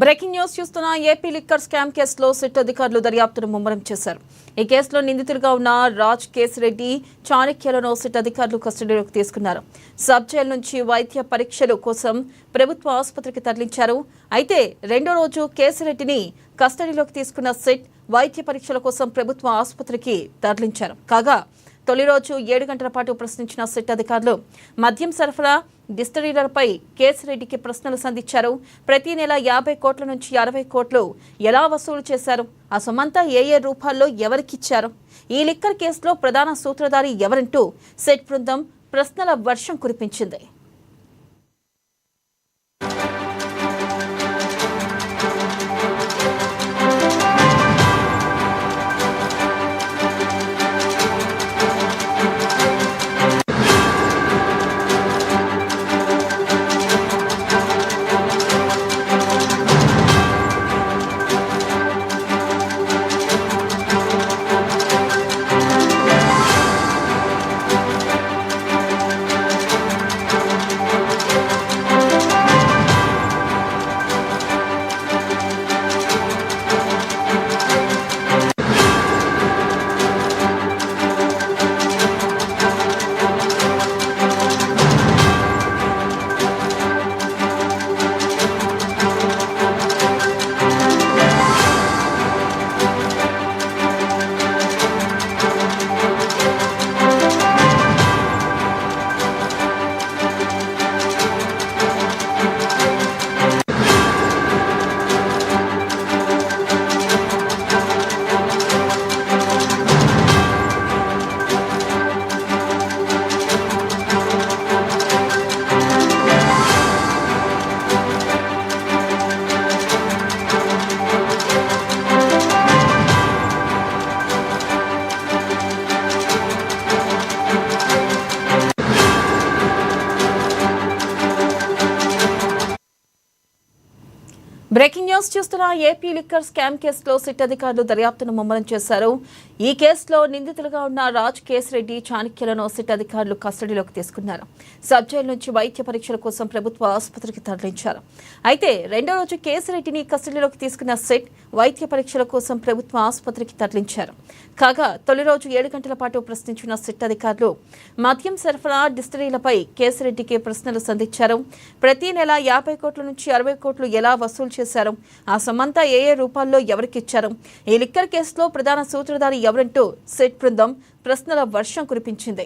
Breaking news చూస్తున్న AP liquor scam కేసులో SIT అధికారులు దర్యాప్తును ముమ్మరం చేశారు. ఈ కేసులో నిందితులుగా ఉన్న రాజ్ కేసిరెడ్డి, చాణక్యలను సిట్ అధికారులు కస్టడీలోకి తీసుకున్నారు. సబ్ జైలు నుంచి వైద్య పరీక్షల కోసం ప్రభుత్వ ఆసుపత్రికి తరలించారు. అయితే రెండో రోజు కేసిరెడ్డిని కస్టడీలోకి తీసుకున్న సిట్ వైద్య పరీక్షల కోసం ప్రభుత్వ ఆసుపత్రికి తరలించారు. కాగా తొలి రోజు 7 గంటల పాటు ప్రశ్నించిన సిట్ అధికారులు మద్యం సరఫరా, డిస్టిలరీలపై కేసిరెడ్డికి ప్రశ్నలు సంధించారు. ప్రతి నెల 50 కోట్ల నుంచి 60 కోట్లు ఎలా వసూలు చేశారు, ఆ సొమ్మంతా ఏ రూపాల్లో ఎవరికిచ్చారు, ఈ లిక్కర్ కేసులో ప్రధాన సూత్రధారి ఎవరంటూ సిట్ బృందం ప్రశ్నల వర్షం కురిపించింది. బ్రేకింగ్ న్యూస్ చూస్తున్న ఏపీ లిక్కర్ స్కామ్ కేసులో సిట్ అధికారులు దర్యాప్తును ముమ్మరం చేశారు. ఈ కేసులో నిందితులుగా ఉన్న రాజ్ కేసిరెడ్డి, చాణక్యలను సిట్ అధికారులు కస్టడీలోకి తీసుకున్నారు. సబ్ జైలు నుంచి వైద్య పరీక్షల కోసం ప్రభుత్వ ఆసుపత్రికి తరలించారు. అయితే రెండో రోజు కేసిరెడ్డిని కస్టడీలోకి తీసుకున్న సిట్ వైద్య పరీక్షల కోసం ప్రభుత్వ ఆసుపత్రికి తరలించారు. కాగా తొలి రోజు 7 గంటల పాటు ప్రశ్నించిన సిట్ అధికారులు మద్యం సరఫరా, డిస్టిలరీలపై కేసిరెడ్డికి ప్రశ్నలు సంధించారు. ప్రతి నెల 50 కోట్ల నుంచి 60 కోట్లు ఎలా వసూలు చేశారు, ఆ సొమ్మంతా ఏ రూపాల్లో ఎవరికిచ్చారు, ఈ లిక్కర్ కేసులో ప్రధాన సూత్రధారి ఎవరంటూ సిట్ బృందం ప్రశ్నల వర్షం కురిపించింది.